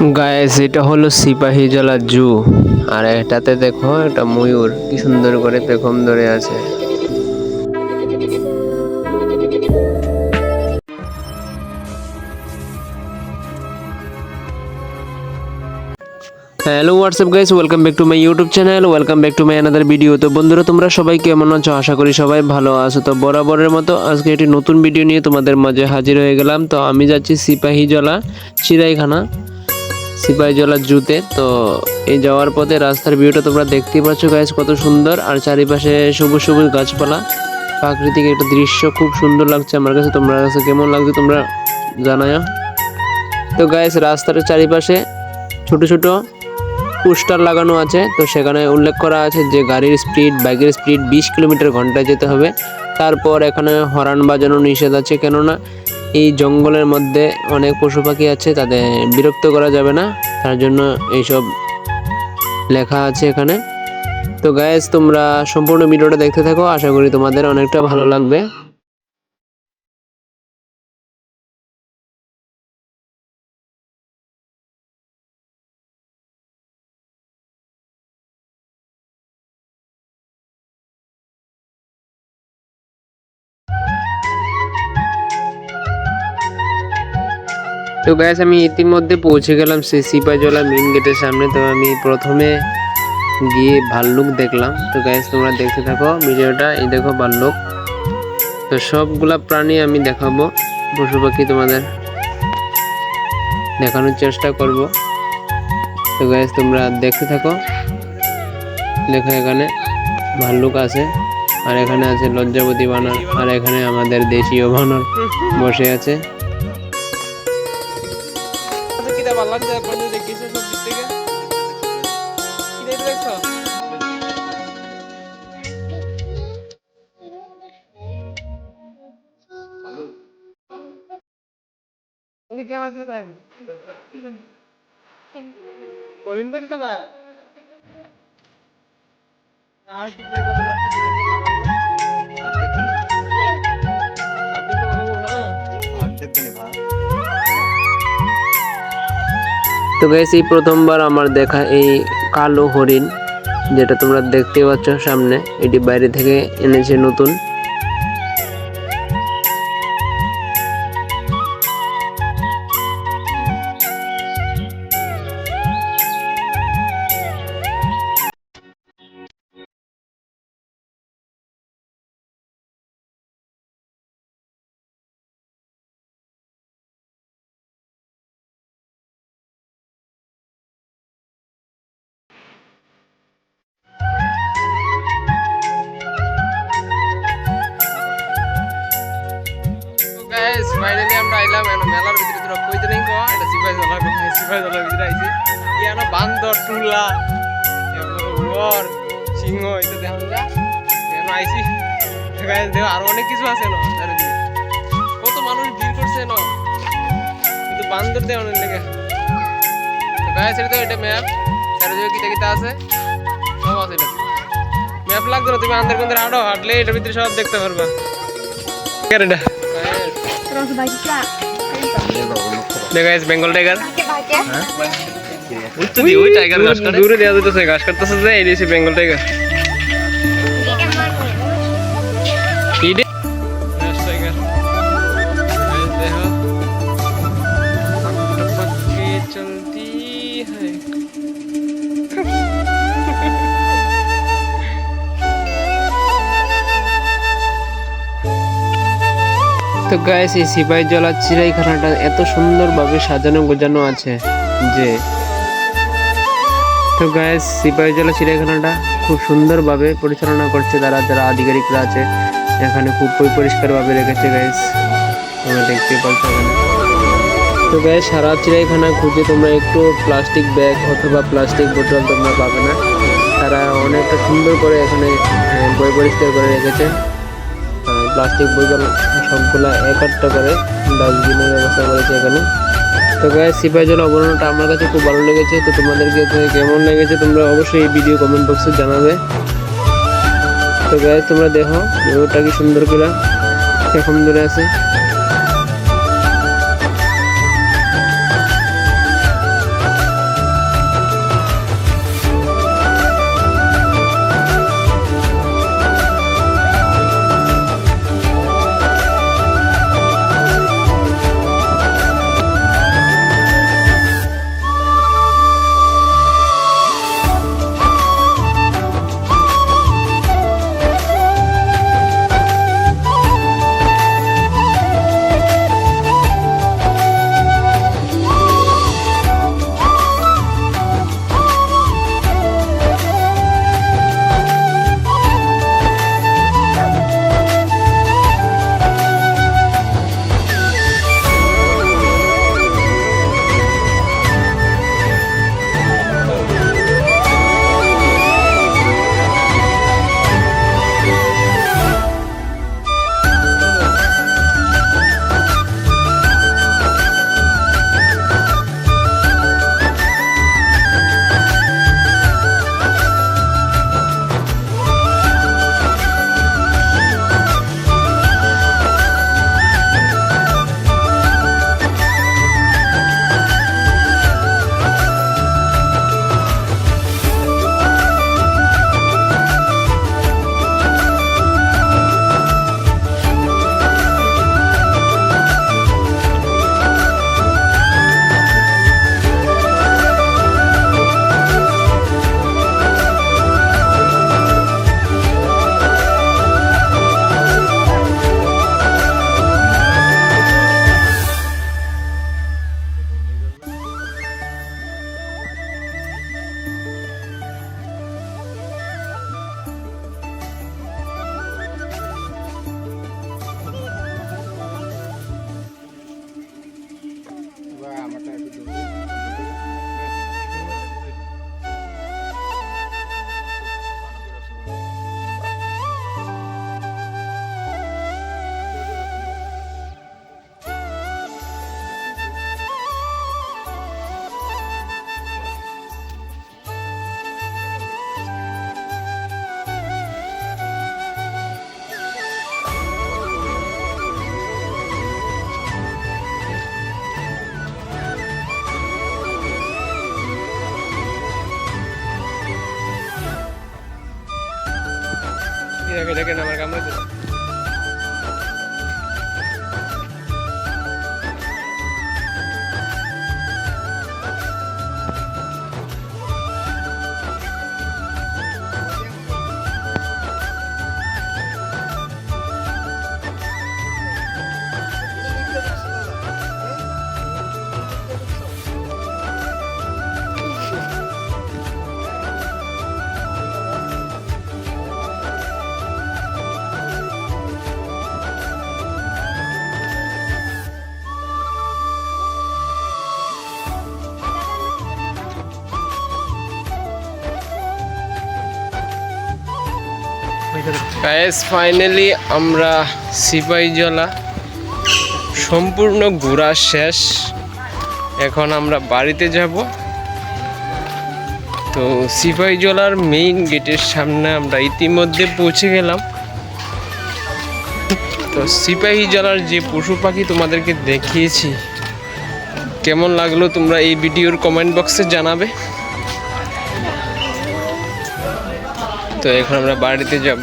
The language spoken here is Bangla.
গাইস এটা হলো সিপাহীজলা জু। আর এটাতে দেখো একটা ময়ূর কি সুন্দর করে পেখম ধরে আছে। Hello WhatsApp guys, welcome back to my YouTube channel, welcome back to my another video. তো বন্ধুরা, তোমরা সবাই কেমন আছো? আশা করি সবাই ভালো আছো। তো বরাবরের মতো আজকে একটি নতুন ভিডিও নিয়ে তোমাদের মাঝে হাজির হয়ে গেলাম। তো আমি যাচ্ছি সিপাহীজলা চিড়িয়াখানা, সিপাহীজলা জুতে। তো এই যাওয়ার পথে রাস্তার ভিউটা তোমরা দেখতেই পাচ্ছ গাইস, কত সুন্দর। আর চারিপাশে সবুজ সবুজ গাছপালা, প্রাকৃতিক একটা দৃশ্য খুব সুন্দর লাগছে আমার কাছে। তোমরা কাছে কেমন লাগছে তোমরা জানাও। তো গাইস রাস্তার চারিপাশে ছোট ছোট পোস্টার লাগানো আছে। তো সেখানে উল্লেখ করা আছে যে গাড়ির স্পিড, বাইকের স্পিড 20 কিলোমিটার ঘন্টায় যেতে হবে। তারপর এখানে হর্ন বাজানো নিষেধ আছে, কেননা এই জঙ্গলের মধ্যে অনেক পশু পাখি আছে, তাদের বিরক্ত করা যাবে না, তার জন্য এইসব লেখা আছে এখানে। তো গাইস তোমরা সম্পূর্ণ ভিডিওটা দেখতে থাকো, আশা করি তোমাদের অনেকটা ভালো লাগবে। তো গাইস আমি ইতিমধ্যে পৌঁছে গেলাম সেই সিপাহীজলা মেইন গেটের সামনে। তো আমি প্রথমে গিয়ে ভাল্লুক দেখলাম। তো গাইস তোমরা দেখতে থাকো ভিডিওটা। এই দেখো ভাল্লুক। তো সবগুলা প্রাণী আমি দেখাবো, পশু পাখি তোমাদের দেখানোর চেষ্টা করব। তো গাইস তোমরা দেখতে থাকো। দেখো এখানে ভাল্লুক আছে, আর এখানে আছে লজ্জাবতী বানর, আর এখানে আমাদের দেশীয় বানর বসে আছে। তো গাইস এই প্রথমবার আমার দেখা এই কালো হরিণ, যেটা তোমরা দেখতে পাচ্ছ সামনে, এটি বাইরে থেকে এনেছে নতুন। ফাইনালি আমরা আইলাম মেলার ভিতরে। তোরা কইতে নাই কো এটা সিপাহীজলা, কোথায় সিপাহীজলার ভিতরে আইছি। ইয়ানো বান্দর টুলা ওর সিংহ এটা দেখুন যা কেন আইছি। গাইস দেখো আর অনেক কিছু আছে না চারিদিকে, কত মানুষ ভিড় করছে না, কিন্তু বান্দর দেয় অনেক লেগে। তো গাইস এটা তো এটা ম্যাপ, চারিদিকে কিটা কিটা আছে সব আছে। এটা ম্যাপ লাগবে না, তুমি আন্দার কোন্দের হাঁটো, হাঁটলে এটার ভিতরে সব দেখতে পারবা। এটা গাইস বেঙ্গল টাইগার, ওই টাইগার দূরে দেওয়া যেতেছে, ঘাস কাটতেছে যে এই দিয়েছে বেঙ্গল টাইগার। চলতি তো গাইস এই সিপাহীজলা চিড়িয়াখানাটা এত সুন্দরভাবে সাজানো গোছানো আছে যে, তো গাইস সিপাহীজলা চিড়িয়াখানাটা খুব সুন্দরভাবে পরিচালনা করছে তারা, যারা আধিকারিকরা আছে এখানে খুব পরিষ্কারভাবে রেখেছে গাইস, তোমরা দেখতে পাচ্ছ এখানে। তো গাইস সারা চিড়িয়াখানা খুঁজে তোমরা একটু প্লাস্টিক ব্যাগ অথবা প্লাস্টিক বোতল তোমরা পাবে না। তারা অনেকটা সুন্দর করে এখানে পরিষ্কার করে রেখেছে। প্লাস্টিক বোতল সবগুলা একটা করে ডাস্টবিনের ব্যবস্থা করেছে এখানে। তো গাইস সিপাহীজলা অভয়ারণ্যটা আমার কাছে খুব ভালো লেগেছে। তো তোমাদেরকে কেমন লেগেছে তোমরা অবশ্যই এই ভিডিও কমেন্ট বক্সে জানাবে। তো গাইস তোমরা দেখো ভিডিওটা কি সুন্দর করে এখন ধরে আছে। দেখেন আমার কামড়ে দিল। গাইস ফাইনালি আমরা সিপাহীজলা সম্পূর্ণ ঘোরা শেষ। এখন আমরা বাড়িতে যাব। তো সিপাহীজলার মেইন গেটের সামনে আমরা ইতিমধ্যে পৌঁছে গেলাম। তো সিপাহীজলার যে পশু পাখি তোমাদেরকে দেখিয়েছি, কেমন লাগলো তোমরা এই ভিডিওর কমেন্ট বক্সে জানাবে। তো এখন আমরা বাড়িতে যাব।